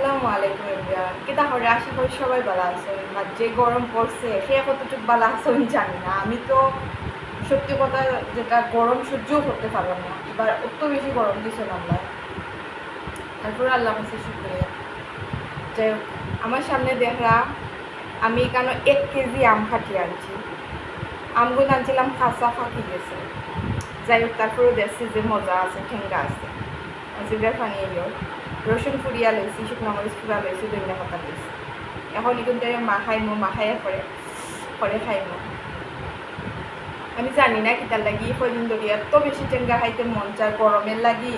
আসসালামু আলাইকুম এভরিওয়ান। কিতা হরে আশা করি সবাই ভালো আছেন। আর যে গরম পড়ছে সে কতটুকু ভালো আছে আমি জানি না। আমি তো সত্যি কথা যেটা গরম সহ্য করতে পারলাম না। এবার অত বেশি গরম দিছে আমরা। তারপরে আল্লাহ কাছে শুকরিয়া। যাই হোক, আমার সামনে দেখা আমি কেন 1 কেজি আম ফাটিয়ে আনছি। আমগুলো আনছিলাম কাঁচা ফাটি গেছে। যাই হোক, তারপরেও দেখছি যে মজা আছে, ঠেঙ্গা আছে। জিগার পানি এলো, রসুন ফুরিয়া লইছি, শুকনো মরিচ ফুরা লইছি, ধনিয়া পাতা লইছি। এখন এখান থেকে মাখাইয়া পরে খাইমো। আমি জানি না কিতার লাগি কদিন ধরে এত বেশি টেঙ্গা খাইতে মন চায়, গরমের লাগি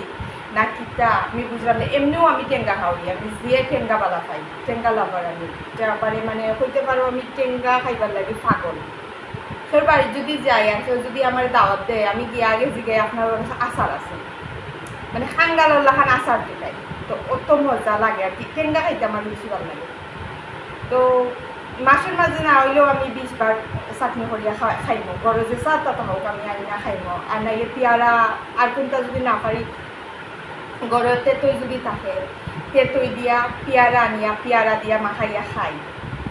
না কিতা আমি বুঝলাম না। এমনিও আমি টেঙ্গা খাওয়াই, আমি যে টেঙ্গা বালা খাই, টেঙ্গা লাভার আমি। তারপরে মানে হইতে পারো আমি টেঙ্গা খাইবার লাগি পাগল। তোর বাড়ি যদি যাই আর কেউ যদি আমার দাওয়াত দেয়, আমি গিয়ে আগে জিগাই আপনার আচার আছে, মানে খাঙ্গালোর লাখান আচার দিলাই তো অত মজা লাগে আর কি। টেঙ্গা খাইতে আমার বেশি ভালো লাগে। তো মাসের মাঝে না হইলেও আমি 20 বার চাটনি করিয়া খাইমো। ঘরে যে চা তা হোক আমি আনিয়া খাইমো। আর নাইলে পেয়ারা আর কোনটা যদি না পারি, ঘরে তেতই যদি থাকে তেতই দিয়া পেয়ারা আনিয়া পেয়ারা দিয়া মাখাইয়া খাই।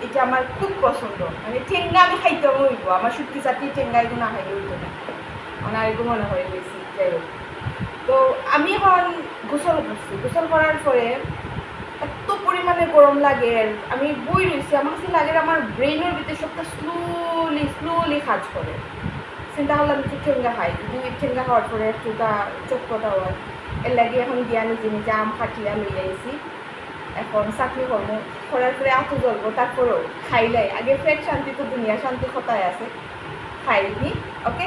এটা আমার খুব পছন্দ। মানে টেঙ্গা আমি খাইতেও হইব, আমার শুটকি চাটনি টেঙ্গা এগুলো না খাইলে হইতো না। আমার এগুলো মনে হয়ে গেছি। যাই হোক, তো আমি এখন গোসল করছি। গোসল করার পরে এত পরিমাণে গরম লাগে, আমি বই রয়েছি। আমার কাছে লাগে আমার ব্রেইনের ভিতরে সবটা স্লোলি কাজ করে। চিন্তা করলাম একটু ঠেঙ্গা খাই, ঠেঙ্গা খাওয়ার পরে একটুটা চটপটা হয়। এর লাগে এখন গিয়া নিজে নিজে আম ফাটিয়া লই আইছি। এখন চাটনি করবো, করার পরে আঁতু জ্বলবো। তারপরেও খাইলাই আগে ফের শান্তি, তো দুনিয়া শান্তি কথায় আছে। খাইনি ওকে।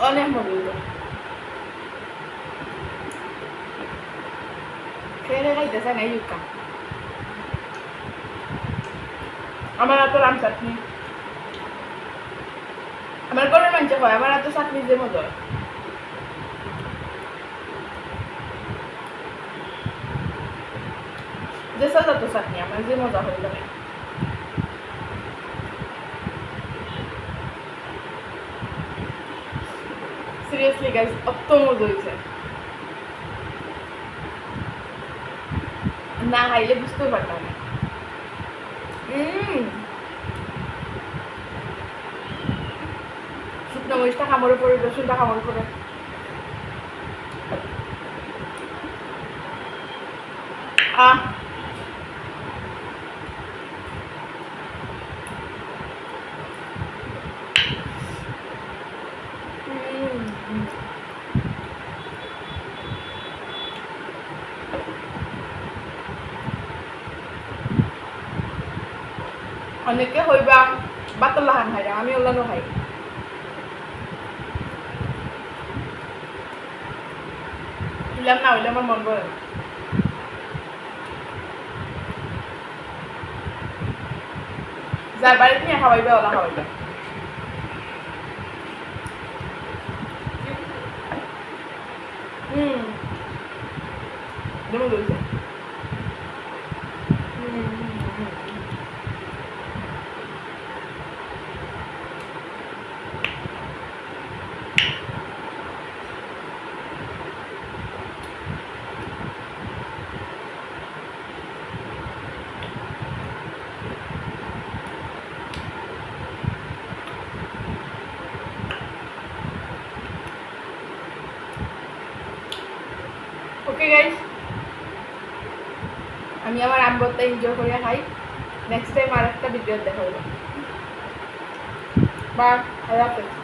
অনেক মজা খেয়ে খাইতেছে না ইউকা। আমার এত রাম চাটনি আমার ঘরের মানুষ হয়, আমার এত চাটনি যে মজা। যে সাজাতো চাটনি আমার যে মজা হয়ে যাবে। সিরিয়াসলি গাইস, অত মজা হয়েছে, না খাইলে বুঝতেও পারতাম না। শুকনো মরিচটা খামার উপরে, রসুনটা খামার উপরে। আহ অনেকে হইবা বাতল লাহান খাই, আমি ওলানো খাই। দিলাম না হইলে আমার মন করে। যার বাড়িতে নিয়ে খাওয়াইবে ওলা খাওয়াইবে। যেমন বলছে ওকে গাইস, আমি আমার আমগরটা এনজয় করে খাই। নেক্সট টাইম আর একটা ভিডিও দেখা হবে। বা আল্লাহ হাফেজ।